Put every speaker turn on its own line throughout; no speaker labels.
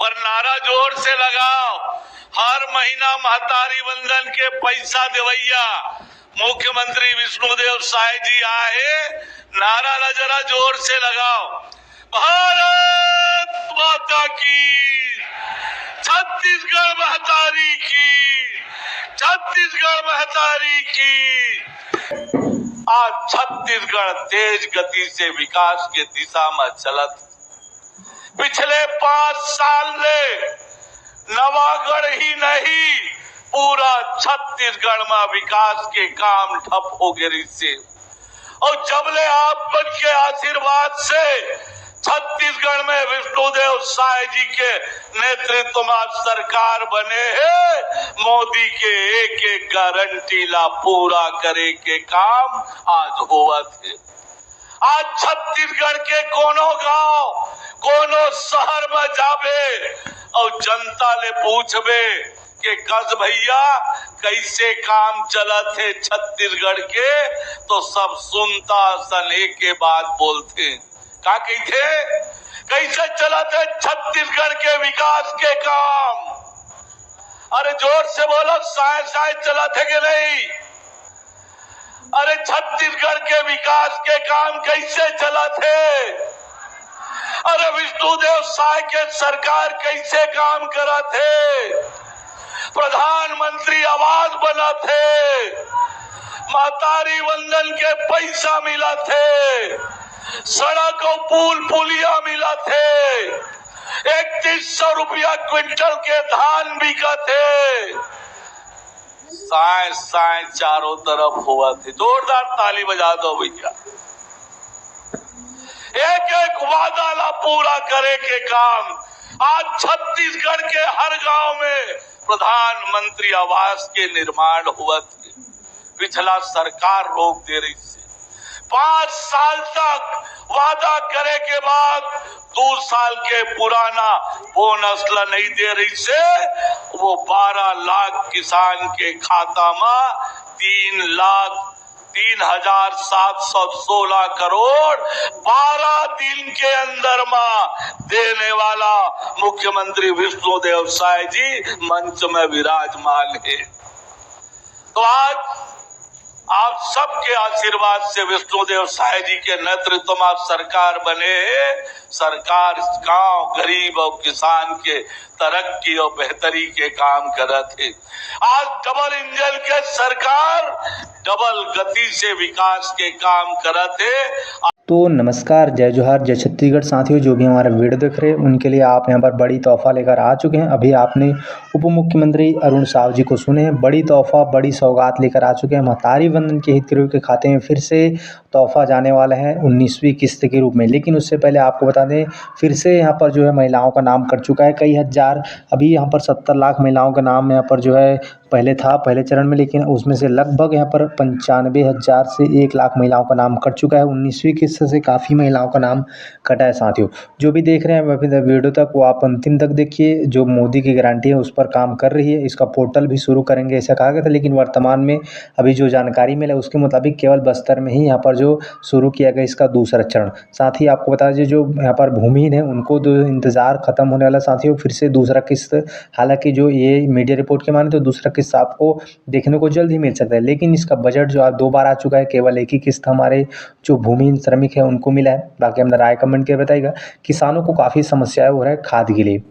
पर नारा जोर से लगाओ। हर महीना महतारी वंदन के पैसा देवैया मुख्यमंत्री विष्णुदेव साय जी आए, नारा ला जरा जोर से लगाओ। भारत माता की, छत्तीसगढ़ महतारी की, छत्तीसगढ़ महतारी की। आज छत्तीसगढ़ तेज गति से विकास के दिशा में चलत। पिछले 5 साल में नवागढ़ ही नहीं, पूरा छत्तीसगढ़ में विकास के काम ठप हो गए से। और जबले आप के आशीर्वाद से छत्तीसगढ़ में विष्णुदेव साय जी के नेतृत्व में सरकार बने हैं, मोदी के एक एक गारंटी ला पूरा करे के काम आज हुआ थे। आज छत्तीसगढ़ के कोनो गांव, कोनो शहर में जाबे और जनता ले पूछबे कि कस भैया कैसे काम चलत है छत्तीसगढ़ के, तो सब सुनता सन एक के बात बोलते। का कहते, कैसे चलत है छत्तीसगढ़ के विकास के काम? अरे जोर से बोलो, शायद चलत है कि नहीं? अरे छत्तीसगढ़ के विकास के काम कैसे चलत है? अरे विष्णुदेव साय के सरकार कैसे काम करत है? प्रधानमंत्री आवास बना थे, महतारी वंदन के पैसा मिला थे, सड़क और पुल पुलिया मिला थे, 3100 रुपया क्विंटल के धान बिका थे। साए चारों तरफ हुआ थे। जोरदार ताली बजा दो भैया। एक एक वादा ला पूरा करे के काम आज छत्तीसगढ़ के हर गांव में प्रधानमंत्री आवास के निर्माण हुआ थे। पिछला सरकार रोक दे रही थी। 5 साल तक वादा करे के बाद 2 साल के पुराना बोनस ला नहीं दे रही से, वो 12 लाख किसान के खाता में 3,0716 करोड़ 12 दिन के अंदर में देने वाला मुख्यमंत्री विष्णुदेव साय जी मंच में विराजमान है। तो आज आप सबके आशीर्वाद से विष्णुदेव साय जी के नेतृत्व में सरकार बने। सरकार गांव, गरीब और किसान के तरक्की और बेहतरी के काम करत है। आज डबल इंजन के सरकार डबल गति से विकास के काम करत है।
तो नमस्कार, जय जोहार, जय छत्तीसगढ़। साथियों, जो भी हमारा वीडियो देख रहे हैं उनके लिए आप यहां पर बड़ी तोहफा लेकर आ चुके हैं। अभी आपने उप मुख्यमंत्री अरुण साव जी को सुने हैं। बड़ी तोहफा, बड़ी सौगात लेकर आ चुके हैं। महतारी वंदन के हितग्राहियों के खाते में फिर से तोहफा जाने वाला है 19वीं किस्त के रूप में। लेकिन उससे पहले आपको बता दें, फिर से यहाँ पर जो है महिलाओं का नाम कट चुका है कई हजार। अभी यहाँ पर 70 लाख महिलाओं का नाम यहाँ पर जो है पहले था, पहले चरण में, लेकिन उसमें से लगभग यहाँ पर 95,000 से 1 लाख महिलाओं का नाम कट चुका है। 19वीं किस्त से काफ़ी महिलाओं का नाम कटा है। साथियों, जो भी देख रहे हैं अभी वीडियो तक, वो आप अंतिम तक देखिए। जो मोदी की गारंटी है उस पर काम कर रही है। इसका पोर्टल भी शुरू करेंगे ऐसा कहा गया था, लेकिन वर्तमान में अभी जो जानकारी मिला उसके मुताबिक केवल बस्तर में ही यहाँ पर जो शुरू किया गया इसका दूसरा चरण। साथ ही आपको बता दीजिए, जो यहाँ पर भूमिहीन है उनको तो इंतज़ार खत्म होने वाला। साथियों, फिर से दूसरा किस्त, हालांकि जो ये मीडिया रिपोर्ट के माने तो दूसरा किस्त आपको देखने को जल्द ही मिल सकता है। लेकिन इसका बजट जो आज 2 बार आ चुका है, केवल एक ही किस्त हमारे जो भूमिहीन श्रमिक है उनको मिला है। बाकी अपना राय कमेंट करके बताइएगा। किसानों को काफ़ी समस्याएं हो रहा है खाद के लिए।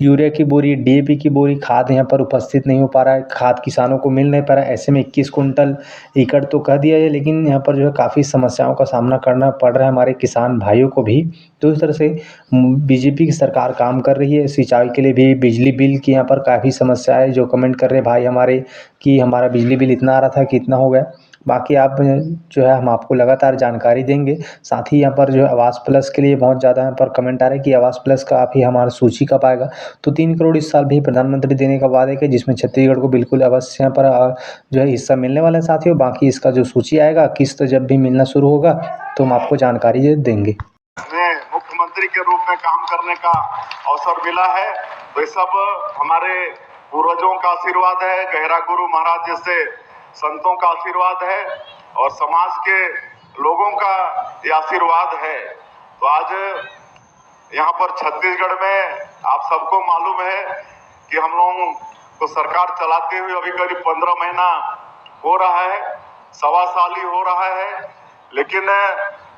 यूरिया की बोरी, डीएपी की बोरी, खाद यहाँ पर उपस्थित नहीं हो पा रहा है। खाद किसानों को मिल नहीं पा रहा है। ऐसे में 21 कुंटल एकड़ तो कह दिया है, लेकिन यहाँ पर जो है काफ़ी समस्याओं का सामना करना पड़ रहा है हमारे किसान भाइयों को भी। तो इस तरह से बीजेपी की सरकार काम कर रही है। सिंचाई के लिए भी बिजली बिल की यहाँ पर काफ़ी समस्या है। जो कमेंट कर रहे भाई हमारे कि हमारा बिजली बिल इतना आ रहा था कि इतना हो गया। बाकी आप जो है हम आपको लगातार जानकारी देंगे। साथ ही यहाँ पर जो है आवास प्लस के लिए बहुत ज़्यादा यहाँ पर कमेंट आ रहे हैं कि आवास प्लस का आप ही हमारा सूची कब आएगा। तो 3 करोड़ इस साल भी प्रधानमंत्री देने का वादे के, जिसमें छत्तीसगढ़ को बिल्कुल अवश्य यहाँ पर जो है हिस्सा मिलने वाला है। साथियों, बाकी इसका जो सूची आएगा, किस्त जब भी मिलना शुरू होगा तो हम आपको जानकारी देंगे।
मुख्यमंत्री के रूप में काम करने का अवसर मिला है, तो ये सब हमारे पूर्वजों का आशीर्वाद है, गहरा गुरु महाराज जैसे संतों का आशीर्वाद है और समाज के लोगों का ये आशीर्वाद है। तो आज यहाँ पर छत्तीसगढ़ में आप सबको मालूम है कि हम लोगों को सरकार चलाते हुए अभी करीब 15 महीना हो रहा है, सवा साल ही हो रहा है, लेकिन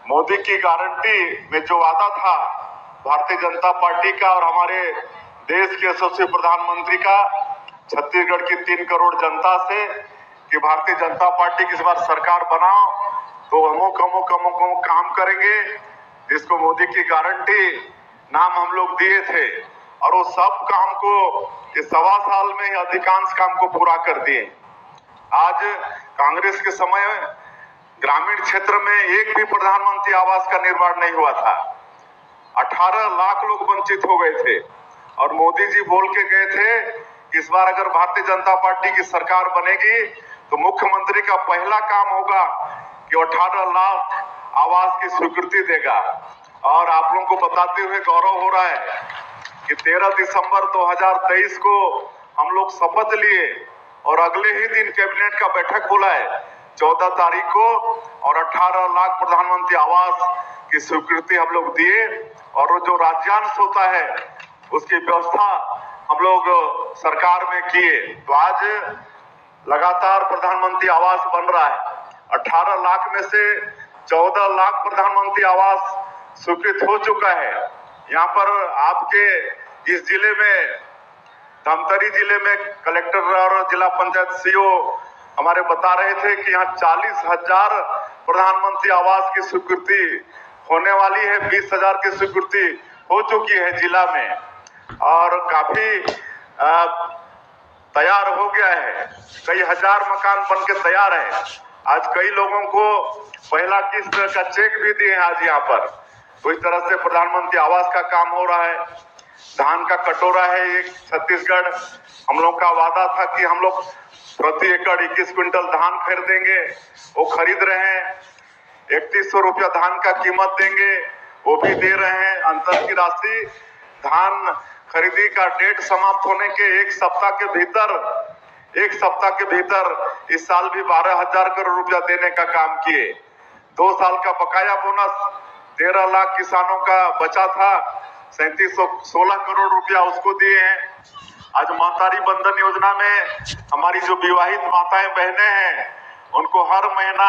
मोदी की गारंटी में जो वादा था भारतीय जनता पार्टी का और हमारे देश के यशस्वी प्रधानमंत्री का छत्तीसगढ़ की 3 करोड़ जनता से कि भारतीय जनता पार्टी की इस बार सरकार बनाओ तो अमुक काम करेंगे, जिसको मोदी की गारंटी नाम हम लोग दिए थे, और वो सब काम को इस सवा साल में अधिकांश काम को पूरा कर दिए। आज कांग्रेस के समय ग्रामीण क्षेत्र में एक भी प्रधानमंत्री आवास का निर्माण नहीं हुआ था। 18 लाख लोग वंचित हो गए थे और मोदी जी बोल के गए थे कि इस बार अगर भारतीय जनता पार्टी की सरकार बनेगी तो मुख्यमंत्री का पहला काम होगा कि 18 लाख आवास की स्वीकृति देगा। और आप लोगों को बताते हुए गौरव हो रहा है कि 13 दिसंबर 2023 को हम लोग शपथ लिए और अगले ही दिन कैबिनेट का बैठक बुलाए 14 तारीख को, और 18 लाख प्रधानमंत्री आवास की स्वीकृति हम लोग दिए, और वो जो राज्यांश होता है उसकी व्यवस्था हम लोग सरकार में किए। तो आज लगातार प्रधानमंत्री आवास बन रहा है। 18 लाख में से 14 लाख प्रधानमंत्री आवास स्वीकृत हो चुका है। यहाँ पर आपके इस जिले में, धमतरी जिले में कलेक्टर और जिला पंचायत सीओ हमारे बता रहे थे कि यहाँ 40,000 प्रधानमंत्री आवास की स्वीकृति होने वाली है। 20,000 की स्वीकृति हो चुकी है जिला में और काफी तैयार हो गया है। कई हजार मकान बन के तैयार है। आज कई लोगों को पहला किस्त का चेक भी दिए आज यहाँ पर। तो इस तरह से प्रधानमंत्री आवास का काम हो रहा है। धान का कटोरा है एक छत्तीसगढ़, हम लोग का वादा था कि हम लोग प्रति एकड़ 21 क्विंटल धान खरीदेंगे, वो खरीद रहे हैं। 3100 रुपया धान का कीमत देंगे, वो भी दे रहे हैं। अंतर की राशि धान खरीदी का डेट समाप्त होने के एक सप्ताह के भीतर इस साल भी 12,000 करोड़ रुपया देने का काम किए। 2 साल का बकाया बोनस 13 लाख किसानों का बचा था, 3716 करोड़ रुपया उसको दिए हैं। आज मातारी बंधन योजना में हमारी जो विवाहित माताएं बहनें हैं उनको हर महीना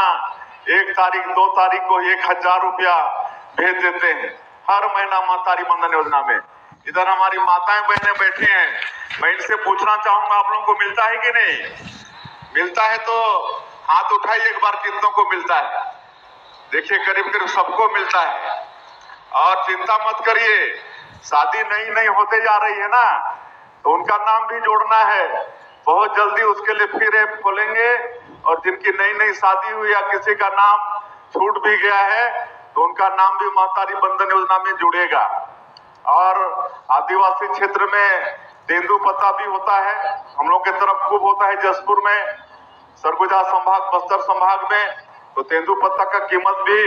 1 तारीख 2 तारीख को 1,000 रुपया भेज देते हैं हर महीना मातारी बंधन योजना में। इधर हमारी माताएं बहनें बैठी हैं, मैं इनसे पूछना चाहूंगा आप लोगों को मिलता है कि नहीं? मिलता है तो हाथ उठाइए एक बार, कितनों को मिलता है? देखिए करीब सबको मिलता है। और चिंता मत करिए, शादी नई होते जा रही है ना, तो उनका नाम भी जोड़ना है। बहुत जल्दी उसके लिए फिर ऐप खोलेंगे और जिनकी नई शादी हुई या किसी का नाम छूट भी गया है तो उनका नाम भी मातारी बंधन योजना में जुड़ेगा। और आदिवासी क्षेत्र में तेंदु पत्ता भी होता है, हम लोग की तरफ खूब होता है। जसपुर में, सरगुजा संभाग, बस्तर संभाग में तो तेंदु पत्ता का कीमत भी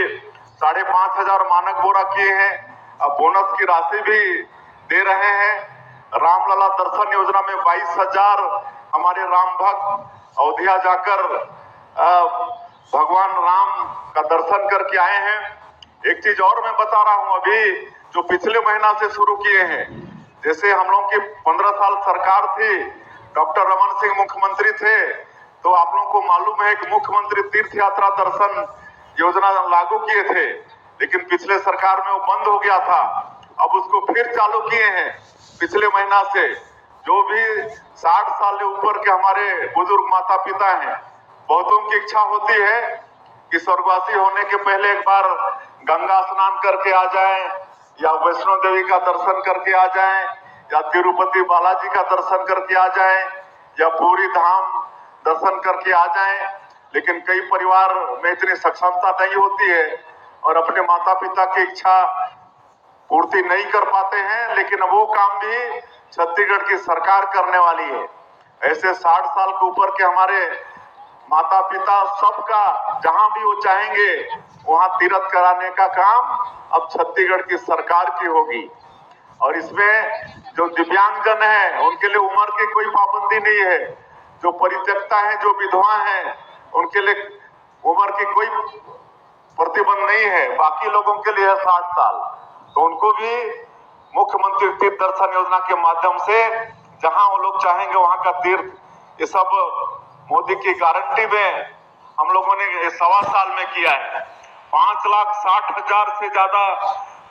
5,500 मानक बोरा किए हैं। अब बोनस की राशि भी दे रहे हैं। रामलला दर्शन योजना में 22,000 हमारे राम भक्त अयोध्या जाकर भगवान राम का दर्शन करके आए हैं। एक चीज और मैं बता रहा हूं, अभी जो पिछले महीना से शुरू किए हैं, जैसे हम लोग की 15 साल सरकार थी, डॉक्टर रमन सिंह मुख्यमंत्री थे, तो आप लोगों को मालूम है कि मुख्यमंत्री तीर्थ यात्रा दर्शन योजना लागू किए थे, लेकिन पिछले सरकार में वो बंद हो गया था। अब उसको फिर चालू किए हैं पिछले महीना से। जो भी 60 साल से ऊपर के हमारे बुजुर्ग माता पिता हैं, बहुतों की इच्छा होती है कि स्वर्गवासी होने के पहले एक बार गंगा स्नान करके आ जाएं, या वैष्णो देवी का दर्शन करके आ जाएं, या तिरुपति बालाजी का दर्शन करके आ जाएं, या पूरी धाम दर्शन करके आ जाएं। लेकिन कई परिवार में इतनी सक्षमता नहीं होती है और अपने माता पिता की इच्छा पूर्ति नहीं कर पाते हैं, लेकिन वो काम भी छत्तीसगढ़ की सरकार करने वाली है। ऐसे 60 साल के ऊपर के हमारे माता पिता सबका जहां भी वो चाहेंगे वहां तीर्थ कराने का काम अब छत्तीसगढ़ की सरकार की होगी। और इसमें जो दिव्यांगजन है उनके लिए उम्र की कोई पाबंदी नहीं है। जो परित्यक्ता है, जो विधवा है, उनके लिए उम्र की कोई प्रतिबंध नहीं है। बाकी लोगों के लिए 60 साल, तो उनको भी मुख्यमंत्री तीर्थ दर्शन योजना के माध्यम से जहां वो लोग चाहेंगे वहां का तीर्थ, ये सब मोदी की गारंटी में हम लोगों ने 1.25 साल में किया है। 5,60,000 से ज्यादा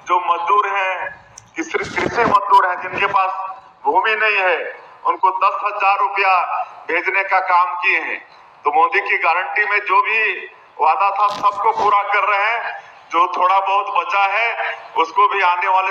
जो मजदूर हैं, कृषि मजदूर हैं, जिनके पास भूमि नहीं है, उनको 10,000 रुपया भेजने का काम किए हैं। तो मोदी की गारंटी में जो भी वादा था सबको पूरा कर रहे हैं। जो थोड़ा बहुत बचा है उसको भी आने वाले